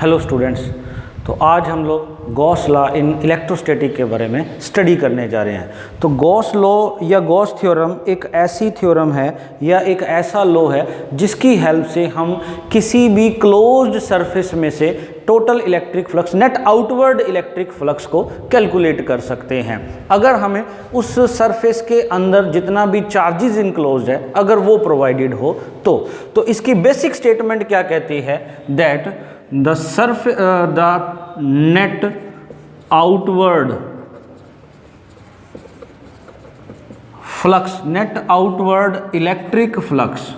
Hello students. तो आज हम लोग गॉस लॉ इन इलेक्ट्रोस्टैटिक के बारे में स्टडी करने जा रहे हैं। तो गॉस लॉ या गॉस थ्योरम एक ऐसी थ्योरम है या एक ऐसा लॉ है जिसकी हेल्प से हम किसी भी क्लोज्ड सरफेस में से total electric flux, net outward electric flux को कैलकुलेट कर सकते हैं। अगर हमें उस सरफेस के अंदर जितना भी चार्जेस इनक्लोज्ड है अगर वो प्रोवाइडेड हो तो इसकी बेसिक स्टेटमेंट क्या कहती है, that the net outward flux, net outward electric flux।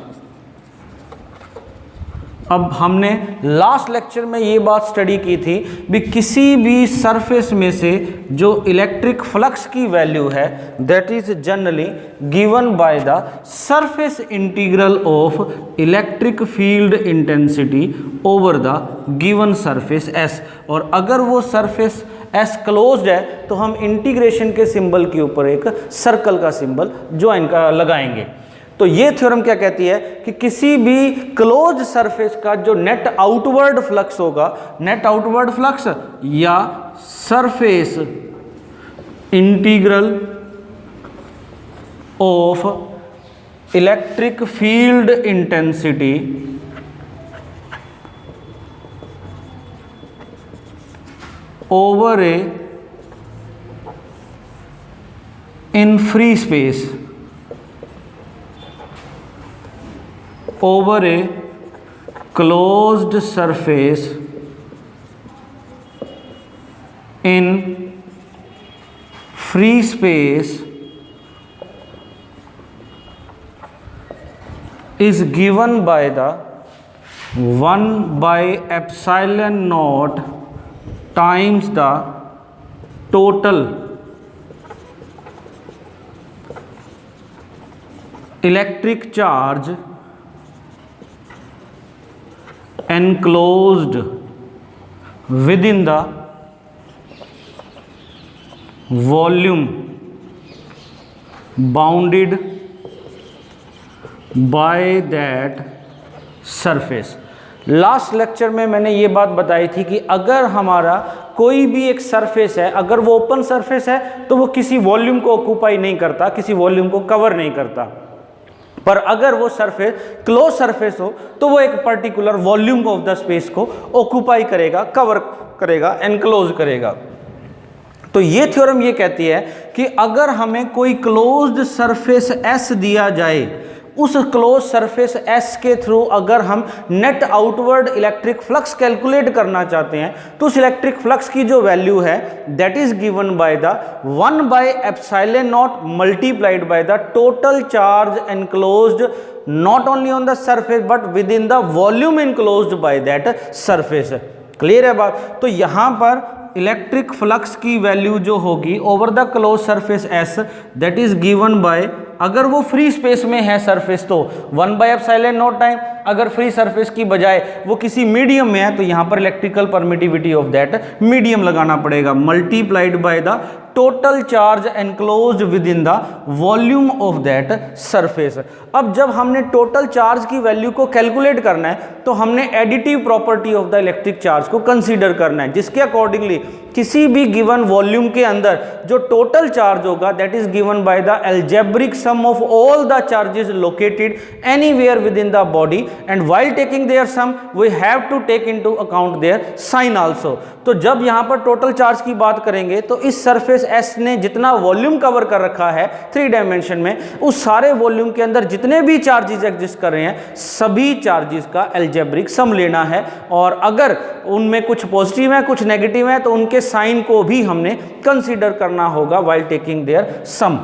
अब हमने लास्ट लेक्चर में ये बात स्टडी की थी भी किसी भी सरफेस में से जो इलेक्ट्रिक फ्लक्स की वैल्यू है that is generally given by the surface integral of electric field intensity over the given surface S. और अगर वो सरफेस एस क्लोज्ड है तो हम इंटीग्रेशन के सिंबल के ऊपर एक सर्कल का सिंबल ज्वाइन का लगाएंगे। तो ये थ्योरम क्या कहती है कि किसी भी क्लोज सरफेस का जो नेट आउटवर्ड फ्लक्स होगा, नेट आउटवर्ड फ्लक्स या surface integral of electric field intensity over A in free space over a closed surface in free space is given by the 1 by epsilon naught times the total electric charge enclosed within the volume bounded by that surface। Last lecture में मैंने ये बात बताई थी कि अगर हमारा कोई भी एक सरफेस है, अगर वो ओपन सरफेस है तो वो किसी वॉल्यूम को ऑक्यूपाई नहीं करता, किसी वॉल्यूम को कवर नहीं करता। पर अगर वो सरफेस क्लोज सरफेस हो तो वो एक particular volume of the space को ऑक्यूपाई करेगा, कवर करेगा, एनक्लोज करेगा। तो ये थ्योरम ये कहती है कि अगर हमें कोई क्लोज्ड सरफेस एस दिया जाए, उस क्लोज सरफेस एस के थ्रू अगर हम net outward electric flux calculate करना चाहते हैं तो उस इलेक्ट्रिक फ्लक्स की जो वैल्यू है that is given by the 1 bye epsilon not multiplied by the total charge enclosed not only on the surface but with in the volume enclosed by that surface. Clear है बात? तो यहां पर electric flux की value जो होगी over the close surface S that is given bye, अगर वो फ्री स्पेस में है सरफेस तो 1 बाय एप्सिलॉन नॉट टाइम, अगर फ्री सरफेस की बजाय वो किसी मीडियम में है तो यहां पर electrical permittivity of that medium लगाना पड़ेगा, multiplied by the total charge enclosed with in the volume of that surface. अब जब हमने टोटल चार्ज की वैल्यू को कैलकुलेट करना है तो हमने additive property of the electric charge को कंसीडर करना है, जिसके अकॉर्डिंगली किसी भी गिवन वॉल्यूम के अंदर जो टोटल चार्ज होगा that is given by the algebraic sum of all the charges located anywhere with in the body and while taking their sum we have to take into account their sign also. तो जब यहां पर total charge की बात करेंगे तो इस surface S ने जितना वॉल्यूम कवर कर रखा है 3 डायमेंशन में, उस सारे वॉल्यूम के अंदर जितने भी चार्जेस एग्जिस्ट कर रहे हैं सभी चार्जेस का अलजेब्रिक सम लेना है, और अगर उनमें कुछ पॉजिटिव है कुछ नेगेटिव है तो उनके साइन को भी हमने कंसीडर करना होगा व्हाइल टेकिंग देयर सम।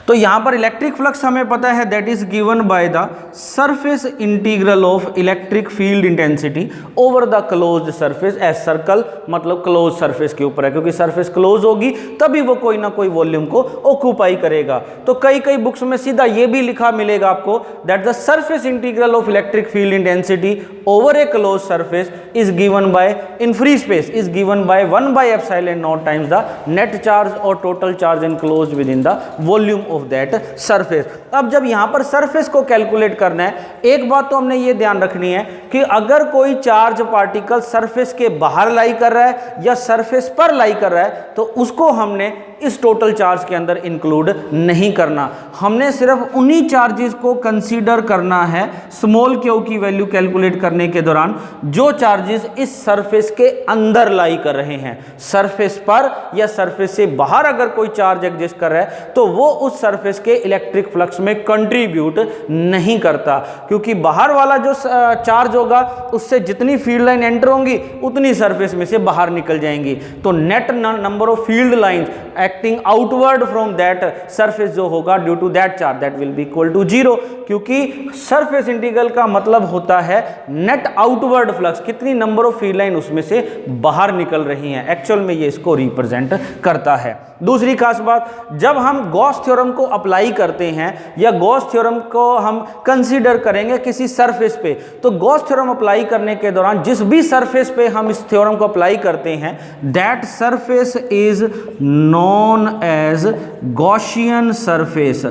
तो यहां पर इलेक्ट्रिक फ्लक्स हमें पता है that is given by the surface integral of electric field intensity over the closed surface S. Circle मतलब क्लोज सरफेस के ऊपर है, क्योंकि सरफेस क्लोज होगी तभी वो कोई ना कोई वॉल्यूम को ऑक्यूपाई करेगा। तो कई बुक्स में सीधा ये भी लिखा मिलेगा आपको that the surface integral of electric field intensity over A close surface is given bye in free space is given bye 1 by epsilon naught times the net charge or total charge enclosed within the volume volume of that surface. अब जब यहाँ पर surface को calculate करना है, एक बात तो हमने ये ध्यान रखनी है कि अगर कोई चार्ज पार्टिकल सरफेस के बाहर लाई कर रहा है या सरफेस पर लाई कर रहा है तो उसको हमने इस टोटल चार्ज के अंदर इंक्लूड नहीं करना। हमने सिर्फ उन्हीं चार्जेस को कंसीडर करना है स्मॉल क्यू की वैल्यू कैलकुलेट करने के दौरान जो चार्जेस इस सरफेस के अंदर लाई कर रहे हैं। सरफेस पर या सरफेस से बाहर अगर कोई चार्ज एग्जिस्ट कर रहा है तो वो उस सरफेस के इलेक्ट्रिक फ्लक्स में कंट्रीब्यूट नहीं करता, क्योंकि बाहर वाला जो चार्ज होगा उससे जितनी फील्ड लाइन एंटर होंगी उतनी सरफेस में से बाहर निकल जाएंगी। तो net number of field lines acting outward from that surface जो होगा due to that charge that will be equal to 0, क्योंकि सरफेस इंटीग्रल का मतलब होता है नेट आउटवर्ड फ्लक्स, कितनी नंबर ऑफ फील्ड लाइन उसमें से बाहर निकल रही हैं। एक्चुअल में ये इसको रिप्रेजेंट करता है। दूसरी खास बात, जब हम गॉस थ्योरम को अप्लाई करते हैं या गॉस थ्योरम को हम कंसीडर करेंगे किसी सरफेस पे, तो गॉस थ्योरम अप्लाई करने के दौरान जिस भी सरफेस पे हम इस थ्योरम को अप्लाई करते हैं that surface is known as Gaussian surface.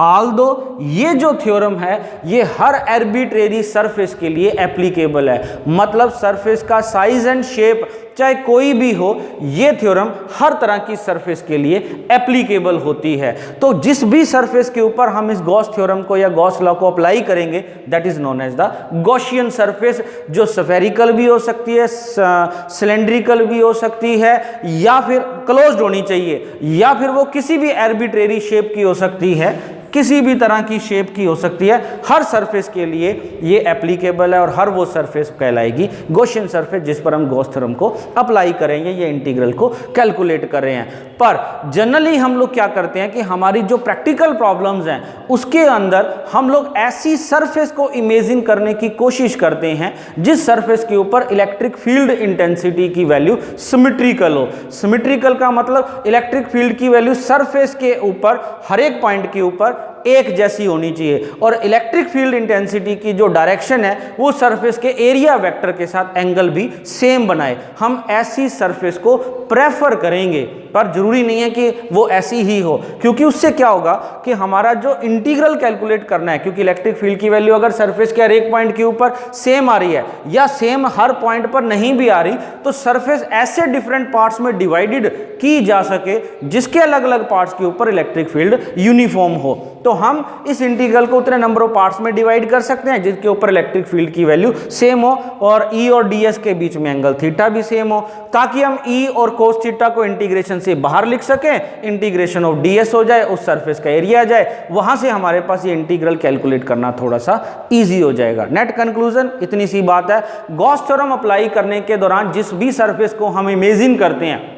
Although ये जो थ्योरम है ये हर आर्बिट्रेरी सरफेस के लिए एप्लीकेबल है, मतलब सरफेस का साइज एंड शेप चाहे कोई भी हो, ये थ्योरम हर तरह की सरफेस के लिए एप्लीकेबल होती है। तो जिस भी सरफेस के ऊपर हम इस गॉस थ्योरम को या गॉस लॉ को अप्लाई करेंगे that is known as the Gaussian surface, जो स्फेरिकल भी हो सकती है, सिलेंड्रिकल भी हो सकती है, या फिर क्लोज्ड होनी चाहिए, या फिर वो किसी भी आर्बिट्रेरी शेप की हो सकती है, किसी भी तरह की शेप की हो सकती है। हर सरफेस के लिए ये एप्लीकेबल है और हर वो सरफेस कहलाएगी गॉसियन सरफेस जिस पर हम गॉस थ्योरम को अप्लाई करेंगे, ये इंटीग्रल को कैलकुलेट कर रहे हैं। पर जनरली हम लोग क्या करते हैं कि हमारी जो प्रैक्टिकल प्रॉब्लम्स हैं उसके अंदर हम लोग ऐसी सरफेस को इमेजिन करने की कोशिश करते हैं जिस सरफेस के ऊपर इलेक्ट्रिक फील्ड इंटेंसिटी की वैल्यू सिमेट्रिकल हो। सिमेट्रिकल का मतलब इलेक्ट्रिक फील्ड की वैल्यू सरफेस के ऊपर हर एक पॉइंट के ऊपर एक जैसी होनी चाहिए और इलेक्ट्रिक फील्ड इंटेंसिटी की जो डायरेक्शन है वो सरफेस के एरिया वेक्टर के साथ एंगल भी सेम बनाए। हम ऐसी सरफेस को प्रेफर करेंगे, पर जरूरी नहीं है कि वो ऐसी ही हो, क्योंकि उससे क्या होगा कि हमारा जो इंटीग्रल कैलकुलेट करना है, क्योंकि इलेक्ट्रिक फील्ड की वैल्यू अगर सरफेस के हर एक पॉइंट के ऊपर सेम आ रही है या सेम हर पॉइंट पर नहीं भी आ रही, तो सरफेस ऐसे डिफरेंट पार्ट्स में डिवाइडेड की जा सके जिसके अलग अलग पार्ट्स के ऊपर इलेक्ट्रिक फील्ड यूनिफॉर्म हो। तो हम इस इंटीग्रल को उतने नंबर ऑफ पार्ट्स में डिवाइड कर सकते हैं जिसके ऊपर इलेक्ट्रिक फील्ड की वैल्यू सेम हो और E और ds के बीच में एंगल थीटा भी सेम हो, ताकि हम E और कोस थीटा को इंटीग्रेशन से बाहर लिख सकें, इंटीग्रेशन ऑफ ds हो जाए, उस सरफेस का एरिया आ जाए, वहां से हमारे पास ये इंटीग्रल कैलकुलेट करना थोड़ा सा ईजी हो जाएगा। नेट कंक्लूजन इतनी सी बात है, गॉस थ्योरम अप्लाई करने के दौरान जिस भी सरफेस को हम इमेजिन करते हैं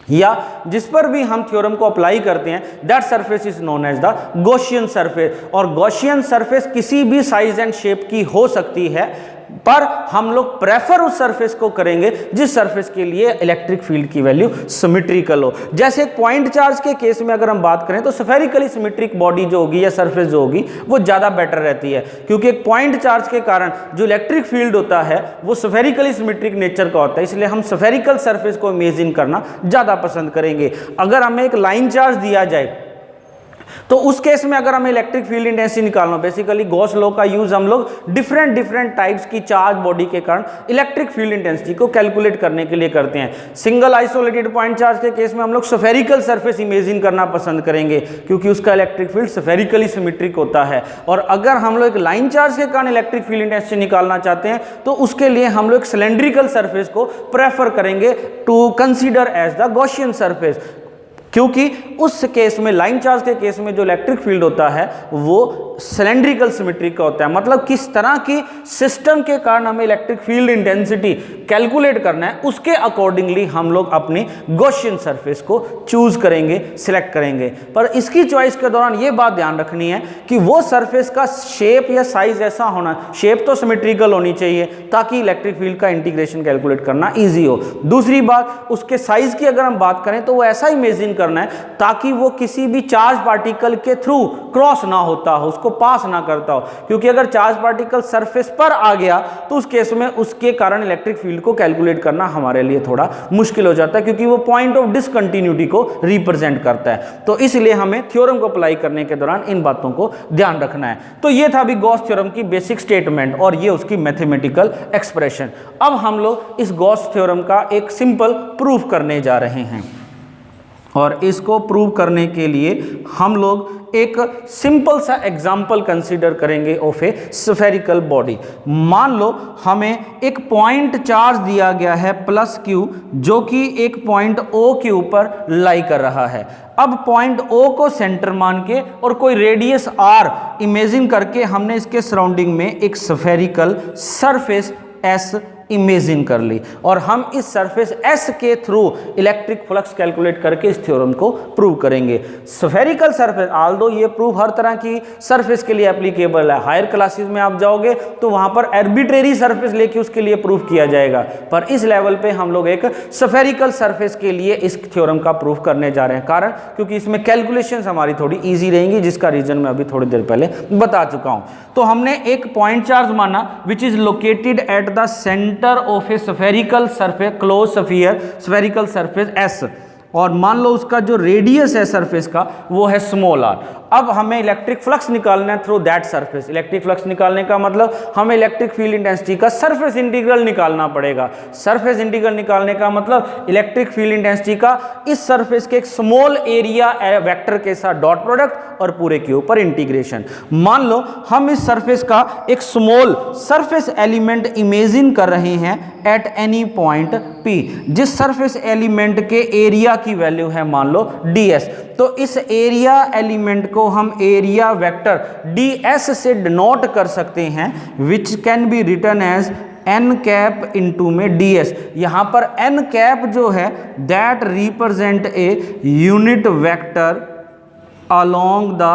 या जिस पर भी हम थ्योरम को अप्लाई करते हैं that surface is known as the Gaussian surface. और गॉसियन सरफेस किसी भी साइज एंड शेप की हो सकती है, पर हम लोग प्रेफर उस सरफेस को करेंगे जिस सरफेस के लिए इलेक्ट्रिक फील्ड की वैल्यू सिमेट्रिकल हो। जैसे एक पॉइंट चार्ज के केस में अगर हम बात करें तो स्फेरिकली सिमेट्रिक बॉडी जो होगी या सरफेस जो होगी वो ज़्यादा बेटर रहती है, क्योंकि एक पॉइंट चार्ज के कारण जो इलेक्ट्रिक फील्ड होता है वो स्फेरिकली सिमेट्रिक नेचर का होता है, इसलिए हम स्फेरिकल सरफेस को इमेजिन करना ज़्यादा पसंद करेंगे। अगर हमें एक लाइन चार्ज दिया जाए तो उस केस में अगर हमें इलेक्ट्रिक फील्ड इंटेंसिटी निकालना, बेसिकली गॉस लॉ का यूज हम लोग डिफरेंट टाइप्स की चार्ज बॉडी के कारण इलेक्ट्रिक फील्ड इंटेंसिटी को कैलकुलेट करने के लिए करते हैं। सिंगल आइसोलेटेड पॉइंट चार्ज के केस में हम लोग स्फेरिकल सरफेस इमेजिन करना पसंद करेंगे क्योंकि उसका इलेक्ट्रिक फील्ड स्फेरिकली सिमेट्रिक होता है। और अगर हम लोग एक लाइन चार्ज के कारण इलेक्ट्रिक फील्ड इंटेंसिटी निकालना चाहते हैं तो उसके लिए हम लोग सिलेंड्रिकल सरफेस को प्रेफर करेंगे to consider as the Gaussian surface, क्योंकि उस केस में लाइन चार्ज के केस में जो इलेक्ट्रिक फील्ड होता है वो सिलेंड्रिकल सिमेट्रिक का होता है। मतलब किस तरह की सिस्टम के कारण हमें इलेक्ट्रिक फील्ड इंटेंसिटी कैलकुलेट करना है उसके अकॉर्डिंगली हम लोग अपनी गॉसियन सरफेस को चूज करेंगे, सिलेक्ट करेंगे। पर इसकी चॉइस के दौरान ये बात ध्यान रखनी है कि वो सरफेस का शेप या साइज ऐसा होना, शेप तो सिमेट्रिकल होनी चाहिए ताकि इलेक्ट्रिक फील्ड का इंटीग्रेशन कैलकुलेट करना ईजी हो। दूसरी बात, उसके साइज की अगर हम बात करें तो वो ऐसा इमेजिन करना है ताकि वो किसी भी चार्ज पार्टिकल के थ्रू क्रॉस ना होता हो, उसको पास ना करता हो, क्योंकि अगर चार्ज पार्टिकल सरफेस पर आ गया तो उस केस में उसके कारण इलेक्ट्रिक फील्ड को कैलकुलेट करना हमारे लिए थोड़ा मुश्किल हो जाता है, क्योंकि वो पॉइंट ऑफ डिसकंटिन्यूटी को रिप्रेजेंट करता है। तो इसलिए हमें थ्योरम को अप्लाई करने के दौरान इन बातों को ध्यान रखना है। तो ये था अभी गॉस थ्योरम की बेसिक स्टेटमेंट और ये उसकी मैथमेटिकल एक्सप्रेशन। अब हम लोग इस गॉस थ्योरम का एक सिंपल प्रूफ करने जा रहे हैं और इसको प्रूव करने के लिए हम लोग एक सिंपल सा एग्जाम्पल कंसीडर करेंगे ऑफ ए स्फेरिकल बॉडी। मान लो हमें एक पॉइंट चार्ज दिया गया है प्लस क्यू, जो कि एक पॉइंट ओ के ऊपर लाई कर रहा है। अब पॉइंट ओ को सेंटर मान के और कोई रेडियस आर इमेजिन करके हमने इसके सराउंडिंग में एक स्फेरिकल सरफेस एस इमेजिन कर ली और हम इस सरफेस एस के थ्रू इलेक्ट्रिक फ्लक्स कैलकुलेट करके इस थ्योरम को प्रूव करेंगे। स्फेरिकल सरफेस, आल्दो ये प्रूफ हर तरह की सरफेस के लिए एप्लीकेबल है, हायर क्लासेस में आप जाओगे तो वहां पर आर्बिट्रेरी सरफेस लेके उसके लिए प्रूफ किया जाएगा, पर इस लेवल पे हम लोग एक स्फेरिकल सरफेस के लिए इस थ्योरम का प्रूफ करने जा रहे हैं। कारण क्योंकि इसमें कैलकुलेशंस हमारी थोड़ी ईजी रहेंगी, जिसका रीजन मैं अभी थोड़ी देर पहले बता चुका हूं। तो हमने एक पॉइंट चार्ज माना which is located at the centre of A spherical surface close spherical surface S, और मान लो उसका जो रेडियस है सरफेस का वो है स्मॉल आर। अब हमें इलेक्ट्रिक फ्लक्स निकालना है through that surface. Electric flux निकालने का मतलब हमें इलेक्ट्रिक फील्ड इंटेंसिटी का सरफेस इंटीग्रल निकालना पड़ेगा। सरफेस इंटीग्रल निकालने का मतलब इलेक्ट्रिक फील्ड इंटेंसिटी का इस सरफेस के एक स्मॉल एरिया वेक्टर के साथ डॉट प्रोडक्ट और पूरे के ऊपर इंटीग्रेशन। मान लो हम इस सरफेस का एक स्मॉल सरफेस एलिमेंट इमेजिन कर रहे हैं एट एनी पॉइंट P, जिस सरफेस एलिमेंट के एरिया की वैल्यू है मान लो ds। तो इस एरिया एलिमेंट को हम एरिया वेक्टर ds से डिनोट कर सकते हैं, which can be written as n cap into में ds। यहां पर n कैप जो है that represent a unit vector along the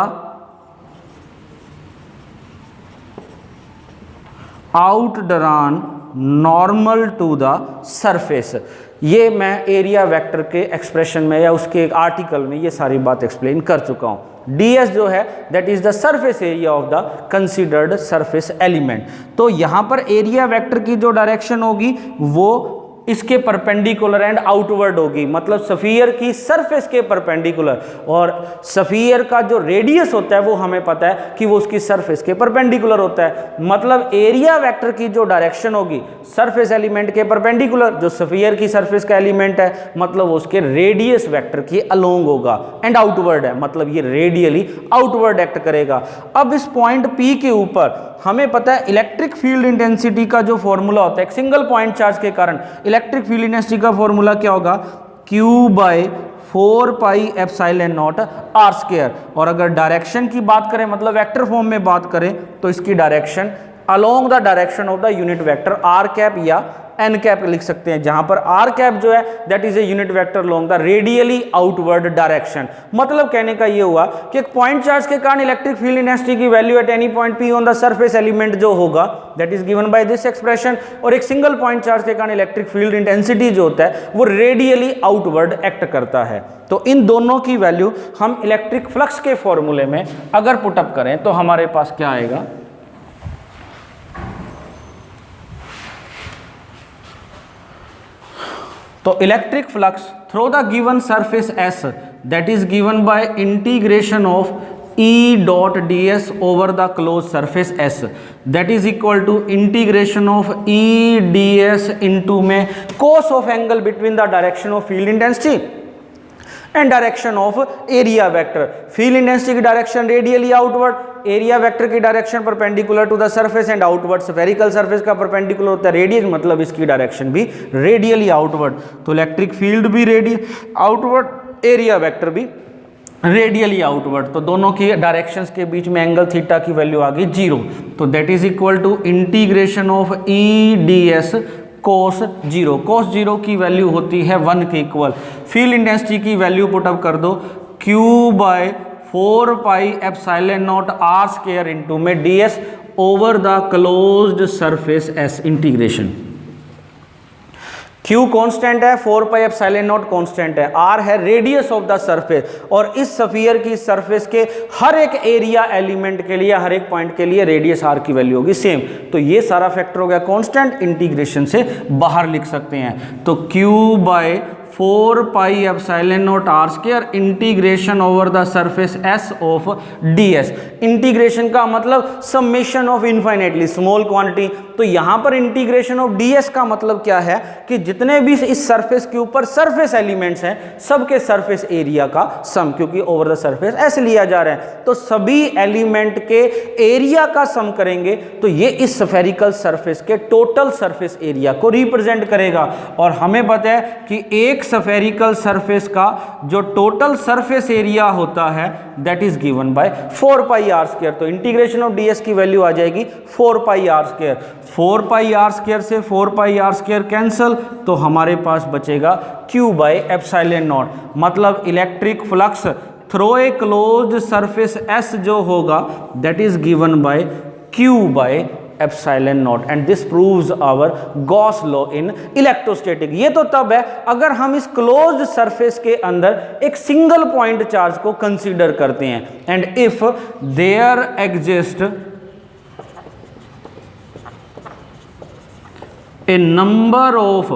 outward normal to the surface. ये मैं एरिया वेक्टर के एक्सप्रेशन में या उसके एक आर्टिकल में ये सारी बात एक्सप्लेन कर चुका हूँ। ds जो है that is the surface area of the considered surface element. तो यहाँ पर एरिया वेक्टर की जो डायरेक्शन होगी वो इसके परपेंडिकुलर एंड आउटवर्ड होगी, मतलब स्फीयर की सरफेस के परपेंडिकुलर, और स्फीयर का जो रेडियस होता है वो हमें पता है कि वो उसकी सरफेस के परपेंडिकुलर होता है। मतलब एरिया वेक्टर की जो डायरेक्शन होगी सरफेस एलिमेंट के परपेंडिकुलर, जो स्फीयर की सरफेस का एलिमेंट है मतलब उसके रेडियस वेक्टर के अलोंग होगा, एंड आउटवर्ड है मतलब ये रेडियली आउटवर्ड एक्ट करेगा। अब इस पॉइंट P के ऊपर हमें पता है इलेक्ट्रिक फील्ड इंटेंसिटी का जो फॉर्मूला होता है एक सिंगल पॉइंट चार्ज के कारण इलेक्ट्रिक फील्ड इंटेंसिटी का फॉर्मूला क्या होगा, Q by 4 pi epsilon naught R square. और अगर डायरेक्शन की बात करें मतलब वेक्टर फॉर्म में बात करें तो इसकी direction along the direction of the unit vector R cap या एन कैप लिख सकते हैं, जहां पर आर कैप जो है that is a unit vector along the radially outward direction. मतलब कहने का ये हुआ कि एक पॉइंट चार्ज के कारण इलेक्ट्रिक फील्ड इंटेंसिटी की value eight any point P on the surface element जो होगा that is given by this expression, और एक सिंगल पॉइंट चार्ज के कारण इलेक्ट्रिक फील्ड इंटेंसिटी जो होता है वो रेडियली आउटवर्ड एक्ट करता है। तो इन दोनों की वैल्यू हम इलेक्ट्रिक फ्लक्स के फॉर्मूले में अगर पुटअप करें तो हमारे पास क्या आएगा, तो electric flux through the given surface S that is given by integration of E dot ds over the close surface S that is equal to integration of E ds into में cos of angle between the direction of field intensity and direction of area vector. Field intensity की direction radially outward, area vector की direction perpendicular to the surface and outward. Spherical surface का perpendicular होता है radius, मतलब इसकी direction भी radially outward. तो electric field भी रेडियल आउटवर्ड, एरिया वेक्टर भी रेडियली आउटवर्ड। तो दोनों की डायरेक्शंस के बीच में एंगल थीटा की वैल्यू आ गई 0। तो that is equal to integration of E ds cos 0। Cos 0 की वैल्यू होती है 1 के इक्वल। फील्ड इंटेंसिटी की वैल्यू पुटअप कर दो, Q by 4 pi epsilon naught R square into में ds over the closed surface S integration. Q constant है, 4 pi epsilon not constant है, R है रेडियस ऑफ द सरफेस, और इस sphere की सरफेस के हर एक एरिया एलिमेंट के लिए, हर एक पॉइंट के लिए रेडियस R की वैल्यू होगी सेम। तो ये सारा फैक्टर हो गया कांस्टेंट, इंटीग्रेशन से बाहर लिख सकते हैं। तो Q by 4 pi epsilon naught R square integration over the surface S of ds। Integration का मतलब summation of infinitely small quantity. तो यहां पर इंटीग्रेशन ऑफ ds का मतलब क्या है कि जितने भी इस सरफेस के ऊपर सरफेस एलिमेंट्स हैं सबके सरफेस एरिया का सम, क्योंकि ओवर द सरफेस S लिया जा रहा है, तो सभी एलिमेंट के एरिया का सम करेंगे तो ये इस स्फेरिकल सरफेस के टोटल सरफेस एरिया को रिप्रेजेंट करेगा। और हमें पता है कि एक स्फेरिकल सरफेस का जो टोटल सरफेस एरिया होता है that is given bye 4 pi r square. तो इंटीग्रेशन ऑफ ds की वैल्यू आ जाएगी 4 पाई r स्क्वायर। 4 पाई r स्क्वायर से 4 पाई r स्क्वायर कैंसल, तो हमारे पास बचेगा q बाय एप्सिलॉन नॉट। मतलब electric flux through a closed surface s जो होगा that is given by q by epsilon naught, and this proves our Gauss law in electrostatic. ये तो तब है अगर हम इस क्लोज्ड सरफेस के अंदर एक सिंगल पॉइंट चार्ज को कंसीडर करते हैं, and if there exist a number of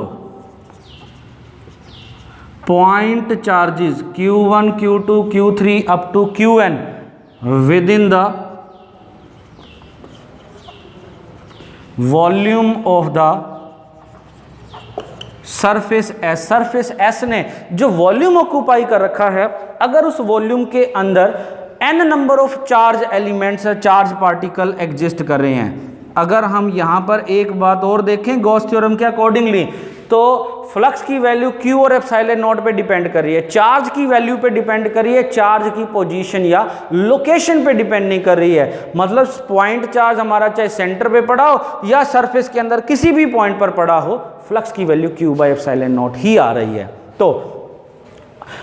point charges Q1, Q2, Q3 up to Qn with in the volume of the surface S। Surface S ने जो volume occupy कर रखा है, अगर उस वॉल्यूम के अंदर n number of charge elements, charge particle exist कर रहे हैं। अगर हम यहां पर एक बात और देखें गॉस थ्योरम के अकॉर्डिंगली, तो फ्लक्स की वैल्यू Q और एप्सिलॉन नॉट पे डिपेंड कर रही है, चार्ज की वैल्यू पे डिपेंड कर रही है, चार्ज की पोजीशन या लोकेशन पे डिपेंड नहीं कर रही है। मतलब पॉइंट चार्ज हमारा चाहे सेंटर पे पड़ा हो या सरफेस के अंदर किसी भी पॉइंट पर पड़ा हो, फ्लक्स की value Q by epsilon naught ही आ रही है। तो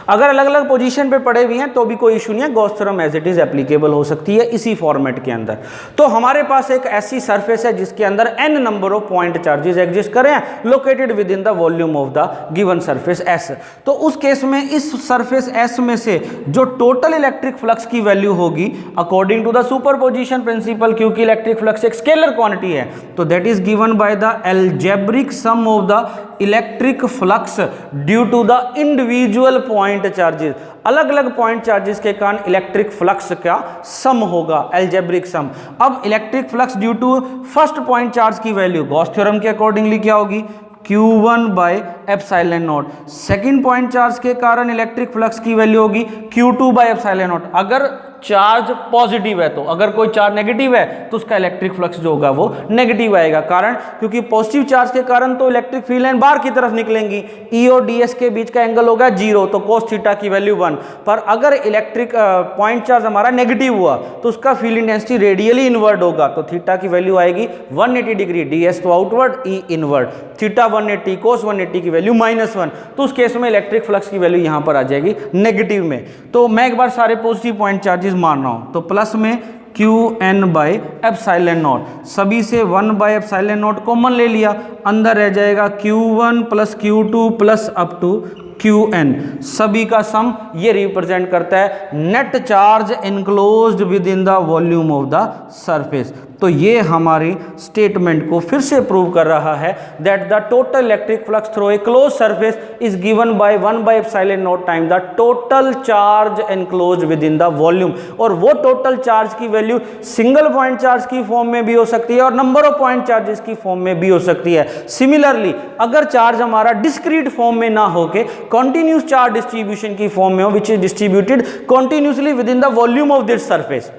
अगर अलग अलग पोजीशन पे पड़े हुए हैं तो भी कोई इशू नहीं है, Gauss theorem as it is applicable हो सकती है इसी फॉर्मेट के अंदर। तो हमारे पास एक ऐसी सरफेस है जिसके अंदर n number of point charges exist कर रहे हैं, located with in the volume of the given surface S। तो उस केस में इस सरफेस S में से जो टोटल इलेक्ट्रिक फ्लक्स की वैल्यू होगी according to the superposition principle, क्योंकि इलेक्ट्रिक फ्लक्स एक स्केलर क्वांटिटी है, तो that is given by the algebraic sum of the electric flux due to the individual point charges. अलग अलग पॉइंट चार्जेस के कारण इलेक्ट्रिक फ्लक्स का सम होगा, अलजेब्रिक सम। अब electric flux due to first point charge की वैल्यू गॉस थ्योरम के accordingly क्या होगी, Q1 by epsilon naught. Second point charge के कारण इलेक्ट्रिक फ्लक्स की वैल्यू होगी Q2 बाय एप्सिलॉन नॉट। अगर चार्ज पॉजिटिव है तो, अगर कोई चार्ज नेगेटिव है तो उसका इलेक्ट्रिक फ्लक्स जो होगा वो नेगेटिव आएगा। कारण क्योंकि पॉजिटिव चार्ज के कारण तो इलेक्ट्रिक फील्ड लाइन बाहर की तरफ निकलेंगी, E और ds के बीच का एंगल होगा 0, तो cos थीटा की वैल्यू 1। पर अगर इलेक्ट्रिक पॉइंट चार्ज हमारा नेगेटिव हुआ तो उसका फील्ड इंटेंसिटी रेडियली इनवर्ड होगा, तो थीटा की वैल्यू आएगी 180 डिग्री, ds तो outward, E inward, theta 180, cos 180 की वैल्यू -1। तो उस केस में इलेक्ट्रिक फ्लक्स की वैल्यू यहां पर आ जाएगी नेगेटिव में। तो मैं एक बार सारे पॉजिटिव पॉइंट चार्जेस मान रहा हूं, तो प्लस में Qn बाय एप्सिलॉन नॉट, सभी से 1 बाय एप्सिलॉन नॉट कॉमन ले लिया, अंदर रह जाएगा Q1 plus Q2 plus up to Qn, सभी का सम ये रिप्रेजेंट करता है net charge enclosed with in the volume of the surface. तो ये हमारी स्टेटमेंट को फिर से प्रूव कर रहा है that the total electric flux through A close surface is given bye 1 bye epsilon not time the total charge enclosed with in the volume. और वो टोटल चार्ज की वैल्यू सिंगल पॉइंट चार्ज की form में भी हो सकती है और नंबर ऑफ पॉइंट चार्जेस की फॉर्म में भी हो सकती है। सिमिलरली अगर चार्ज हमारा डिस्क्रीट फॉर्म में ना होके कॉन्टिन्यूस चार्ज डिस्ट्रीब्यूशन की फॉर्म में हो, which is distributed continuously with in the volume of this surface.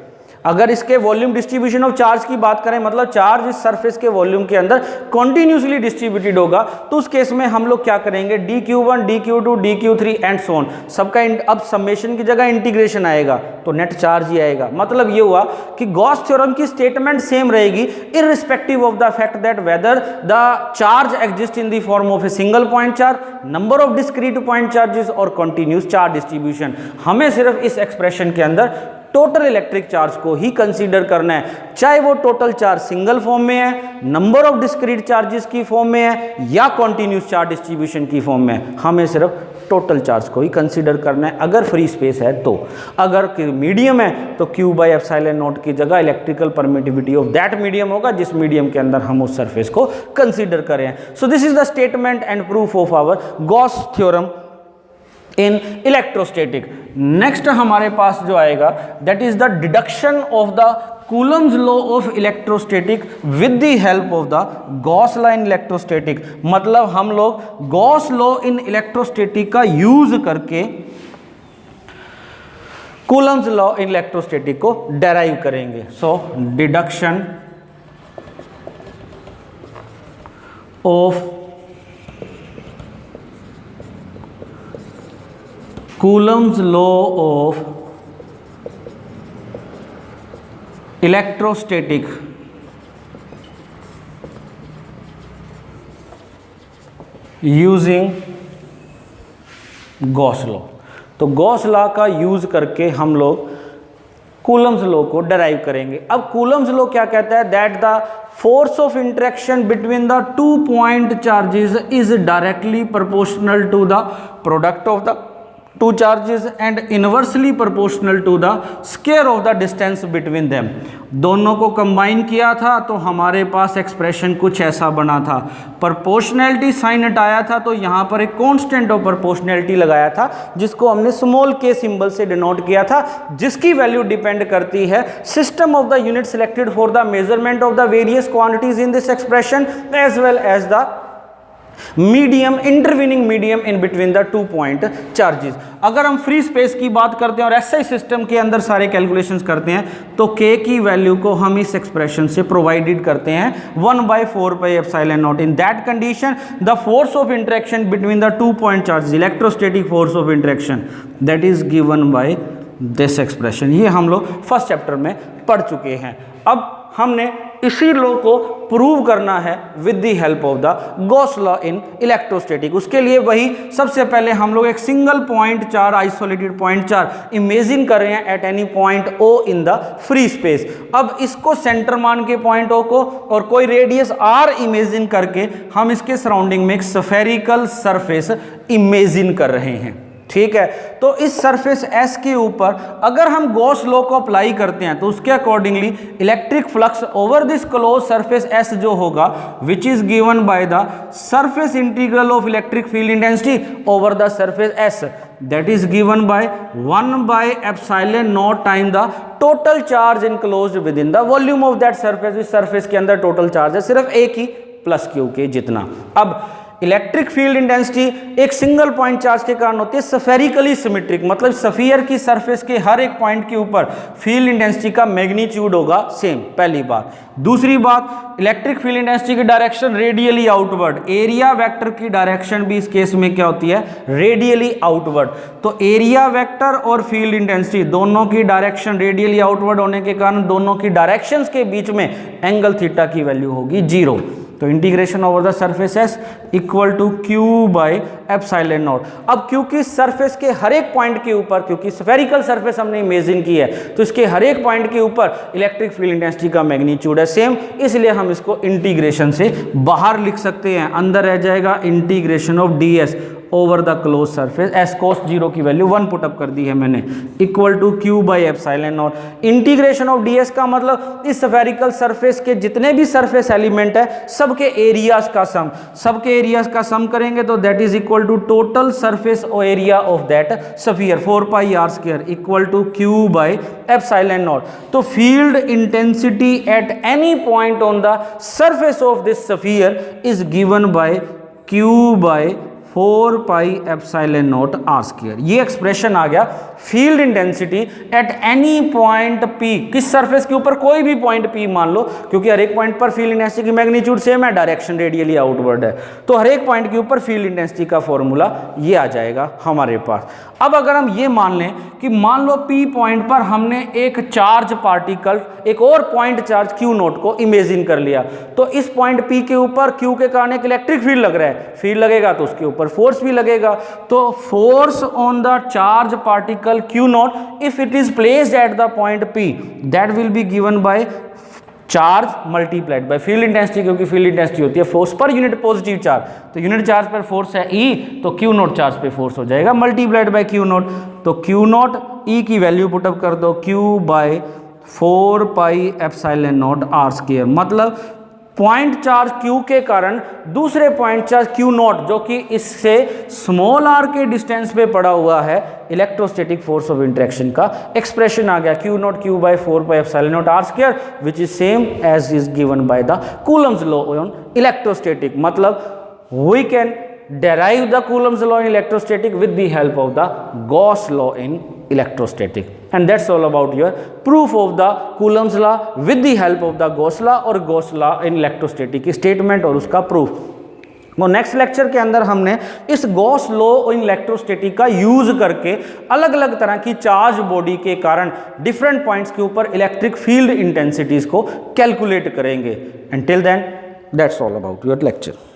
अगर इसके वॉल्यूम डिस्ट्रीब्यूशन ऑफ चार्ज की बात करें, मतलब चार्ज इस सरफेस के वॉल्यूम के अंदर कॉन्टिन्यूसली डिस्ट्रीब्यूटेड होगा, तो उस केस में हम लोग क्या करेंगे, dq1 dq2 dq3 and so on, सबका अब समेशन की जगह इंटीग्रेशन आएगा तो नेट चार्ज ही आएगा। मतलब ये हुआ कि गॉस थ्योरम की स्टेटमेंट सेम रहेगी irrespective of the fact that whether the charge exist in the form of a single point charge, number of discrete point charges और कॉन्टिन्यूस चार्ज डिस्ट्रीब्यूशन। हमें सिर्फ इस एक्सप्रेशन के अंदर टोटल इलेक्ट्रिक चार्ज को ही consider करना है, चाहे वो टोटल चार्ज सिंगल फॉर्म में है, नंबर ऑफ डिस्क्रीट चार्जेस की फॉर्म में है या कॉन्टिन्यूस चार्ज डिस्ट्रीब्यूशन की फॉर्म में है। हमें सिर्फ टोटल चार्ज को ही कंसीडर करना है अगर फ्री स्पेस है तो। अगर मीडियम है तो Q बाई एप्सिलॉन नॉट की जगह electrical permittivity of that medium होगा जिस मीडियम के अंदर हम उस सरफेस को कंसीडर करें। So this is the statement and proof of our Gauss theorem in electrostatic. Next हमारे पास जो आएगा that is the deduction of the Coulomb's law of electrostatic with the help of the Gauss law in electrostatic. मतलब हम लोग Gauss law in electrostatic का use करके Coulomb's law in electrostatic को डेराइव करेंगे। So deduction of Coulomb's law of electrostatic using Gauss law. तो Gauss law का use करके हम लोग कूलम्स लॉ को डेराइव करेंगे। अब कूलम्स लॉ क्या कहता है that the force of interaction between the 2 point charges is directly proportional to the product of the two charges and inversely proportional to the square of the distance between them। दोनों को combine किया था तो हमारे पास expression कुछ ऐसा बना था। प्रोपोर्शनैलिटी साइन हटाया था तो यहाँ पर एक कांस्टेंट ऑफ प्रोपोर्शनैलिटी लगाया था जिसको हमने स्मॉल के सिंबल से डिनोट किया था, जिसकी वैल्यू डिपेंड करती है system of the unit selected for the measurement of the various quantities in this expression as well as the medium intervening medium in between the 2 point charges. अगर हम free space की बात करते हैं और SI system के अंदर सारे कैलकुलेशंस करते हैं तो k की वैल्यू को हम इस एक्सप्रेशन से प्रोवाइडेड करते हैं 1/4 पाई epsilon not. In that condition the force of interaction between the 2 point charges, electrostatic force of interaction, that is given by this expression. ये हम लोग फर्स्ट चैप्टर में पढ़ चुके हैं। अब हमने इसी लॉ को प्रूव करना है with the help of the Gauss law in electrostatic. उसके लिए वही सबसे पहले हम लोग एक single point charge, isolated point charge imagine कर रहे हैं eight any point O in the free space. अब इसको सेंटर मान के पॉइंट O को और कोई रेडियस R इमेजिन करके हम इसके सराउंडिंग में एक स्फेरिकल सरफेस इमेजिन कर रहे हैं। ठीक है, तो इस सरफेस S के ऊपर अगर हम गॉस लॉ को अप्लाई करते हैं तो उसके accordingly electric flux over this close surface S जो होगा which is given by the surface integral of electric field intensity over the surface S, that is given by one by epsilon naught time the total charge enclosed with in the volume of that surface. इस surface के अंदर total charge है सिर्फ एक ही plus Q के जितना। अब electric field intensity एक सिंगल पॉइंट चार्ज के कारण होती है स्फेरिकली सिमेट्रिक, मतलब स्फीयर की सरफेस के हर एक पॉइंट के ऊपर फील्ड इंटेंसिटी का मैग्नीट्यूड होगा सेम, पहली बात। दूसरी बात, इलेक्ट्रिक फील्ड इंटेंसिटी की direction radially outward, area vector की डायरेक्शन भी इस केस में क्या होती है रेडियली आउटवर्ड। तो एरिया वेक्टर और फील्ड इंटेंसिटी दोनों की डायरेक्शन रेडियली आउटवर्ड होने के कारण दोनों की डायरेक्शंस के बीच में एंगल थीटा की वैल्यू होगी 0। तो integration over the surface S equal to Q by epsilon naught. अब क्योंकि सरफेस के हर एक पॉइंट के ऊपर, क्योंकि स्फेरिकल सरफेस हमने इमेजिन की है तो इसके हर एक पॉइंट के ऊपर इलेक्ट्रिक फील्ड इंटेंसिटी का मैग्नीट्यूड है सेम, इसलिए हम इसको इंटीग्रेशन से बाहर लिख सकते हैं। अंदर रह जाएगा integration of ds over the close surface S cos 0 की वैल्यू 1 पुटअप कर दी है मैंने, equal to Q by epsilon naught. Integration of ds का मतलब इस स्फेरिकल सरफेस के जितने भी सरफेस एलिमेंट है सबके एरियाज का सम, सबके एरियाज का सम करेंगे तो that is equal to total surface area of that sphere 4πr² equal to Q by epsilon naught. तो field intensity at any point on the surface of this sphere is given by Q by 4π epsilon naught r²। ये expression आ गया field intensity at any point P, किस surface के ऊपर कोई भी point P मान लो, क्योंकि हर एक पॉइंट पर फील्ड इंटेंसिटी की मैग्नीट्यूड सेम है, डायरेक्शन रेडियली आउटवर्ड है, तो हर एक पॉइंट के ऊपर फील्ड इंटेंसिटी का फॉर्मूला ये आ जाएगा हमारे पास। अब अगर हम ये मान लें कि मान लो P पॉइंट पर हमने एक चार्ज पार्टिकल, एक और पॉइंट चार्ज Q0 को इमेजिन कर लिया, तो इस पॉइंट P के ऊपर Q के कारण एक इलेक्ट्रिक फील्ड लग रहा है, फील्ड लगेगा तो उसके ऊपर फोर्स भी लगेगा। तो force on the charge particle Q not if it is placed at the point P that will be given by charge multiplied by field intensity, क्योंकि फील्ड इंटेंसिटी होती है force per unit positive charge, तो unit charge पर force है E, तो Q not charge पे force हो जाएगा मल्टीप्लाइड बाय Q नॉट। तो Q नॉट E की वैल्यू पुटअप कर दो, Q by 4 pi epsilon naught R square, मतलब पॉइंट चार्ज Q के कारण दूसरे पॉइंट चार्ज Q नॉट जो कि इससे स्मॉल r के डिस्टेंस पे पड़ा हुआ है, इलेक्ट्रोस्टैटिक फोर्स ऑफ इंटरेक्शन का एक्सप्रेशन आ गया Q naught Q by 4 pi epsilon naught R square which is same as is given by the Coulomb's law on electrostatic. मतलब we can derive the Coulomb's law in electrostatic with the help of the Gauss law in electrostatic, and that's all about your proof of the Coulomb's law with the help of the Gauss law और Gauss law in electrostatic की statement और उसका proof। वो next lecture के अंदर हमने इस Gauss law in electrostatic का यूज करके अलग अलग तरह की चार्ज बॉडी के कारण डिफरेंट पॉइंट्स के ऊपर इलेक्ट्रिक फील्ड इंटेंसिटीज को कैलकुलेट करेंगे। And till then that's all about your lecture.